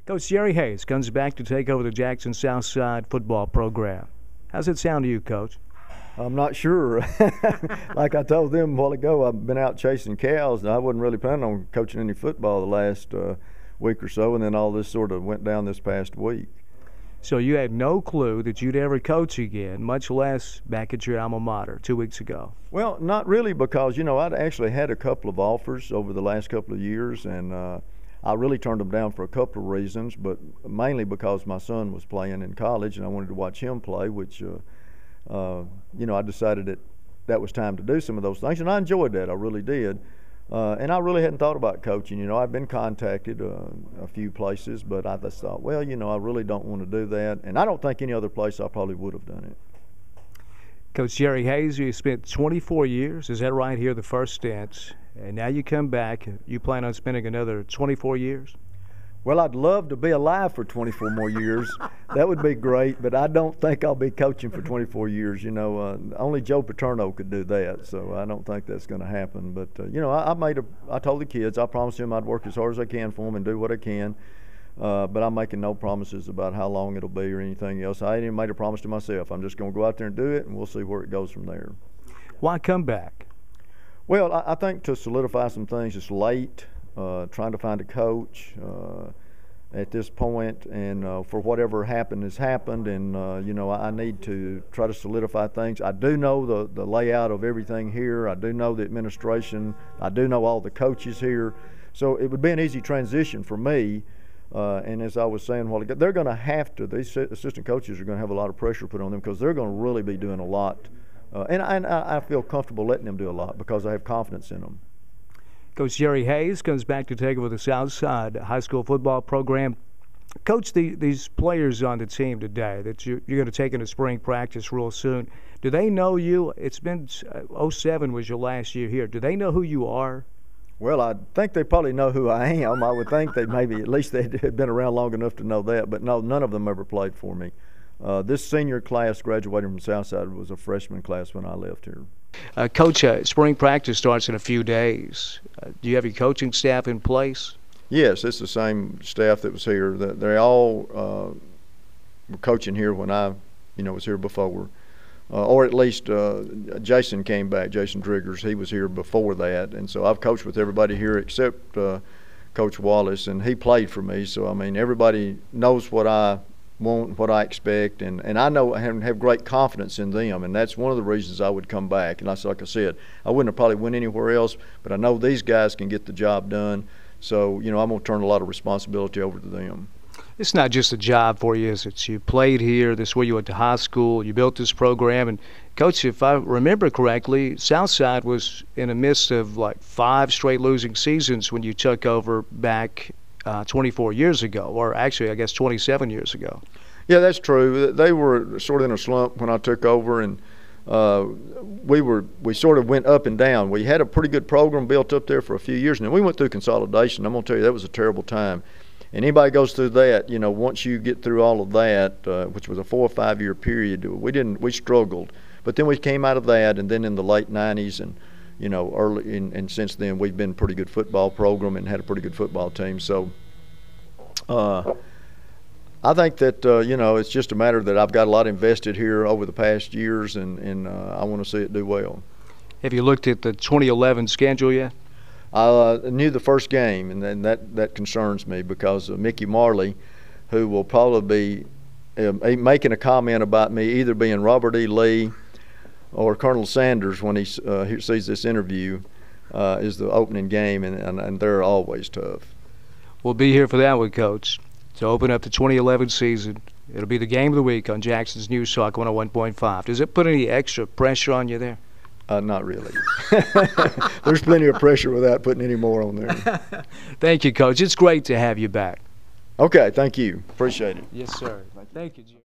Coach Jerry Hayes comes back to take over the Jackson Southside football program. How's it sound to you, Coach? I'm not sure. Like I told them a while ago, I've been out chasing cows, and I wasn't really planning on coaching any football the last week or so, and then all this sort of went down this past week. So you had no clue that you'd ever coach again, much less back at your alma mater 2 weeks ago. Well, not really, because, I'd actually had a couple of offers over the last couple of years, and I really turned them down for a couple of reasons, but mainly because my son was playing in college and I wanted to watch him play, which, I decided that was time to do some of those things, and I enjoyed that. I really did. And I really hadn't thought about coaching. I've been contacted a few places, but I just thought, well, I really don't want to do that. And I don't think any other place I probably would have done it. Coach Jerry Hayes, you spent 24 years, is that right, here the first stint, and now you come back. You plan on spending another 24 years? Well, I'd love to be alive for 24 more years. That would be great, but I don't think I'll be coaching for 24 years. Only Joe Paterno could do that, so I don't think that's going to happen. But, I told the kids, I promised them I'd work as hard as I can for them and do what I can. But I'm making no promises about how long it'll be or anything else. I ain't even made a promise to myself. I'm just going to go out there and do it, and we'll see where it goes from there. Why come back? Well, I think to solidify some things. It's late. Trying to find a coach at this point, and for whatever happened has happened, and I need to try to solidify things. I do know the layout of everything here. I do know the administration. I do know all the coaches here, so it would be an easy transition for me. And as I was saying a while ago, they're going to have to. These assistant coaches are going to have a lot of pressure put on them because they're going to really be doing a lot, and I feel comfortable letting them do a lot because I have confidence in them. Coach Jerry Hayes comes back to take over the Southside high school football program. Coach, these players on the team today that you're going to take into spring practice real soon, do they know you? It's been 07 was your last year here. Do they know who you are? Well, I think they probably know who I am. I would think they maybe at least they had been around long enough to know that. But no, none of them ever played for me. This senior class graduating from Southside was a freshman class when I left here. Coach, spring practice starts in a few days. Do you have your coaching staff in place? Yes, it's the same staff that was here. They all were coaching here when I, was here before. Or at least Jason came back, Jason Driggers. He was here before that. And so I've coached with everybody here except Coach Wallace, and he played for me. So, everybody knows what I want, what I expect, and I know I have great confidence in them, and that's one of the reasons I would come back. And like I said, I wouldn't have probably went anywhere else, but I know these guys can get the job done. So, I'm going to turn a lot of responsibility over to them. It's not just a job for you, is it? You played here, this is where you went to high school, you built this program, and Coach, if I remember correctly, Southside was in the midst of like 5 straight losing seasons when you took over back 24 years ago, or actually I guess 27 years ago. Yeah, that's true. They were sort of in a slump when I took over, and we sort of went up and down. We had a pretty good program built up there for a few years, and then we went through consolidation. I'm going to tell you, that was a terrible time. And anybody goes through that, once you get through all of that, which was a 4 or 5 year period, we struggled. But then we came out of that, and then in the late 90s and early, and since then we've been a pretty good football program and had a pretty good football team. So I think that, it's just a matter that I've got a lot invested here over the past years, and I want to see it do well. Have you looked at the 2011 schedule yet? I knew the first game, and then that concerns me because Mickey Marley, who will probably be making a comment about me either being Robert E. Lee or Colonel Sanders when he sees this interview, is the opening game, and they're always tough. We'll be here for that one, Coach, to open up the 2011 season. It'll be the game of the week on Jackson's News Talk 101.5. Does it put any extra pressure on you there? Not really. There's plenty of pressure without putting any more on there. Thank you, Coach. It's great to have you back. Okay, thank you. Appreciate it. Yes, sir. Thank you, Jim.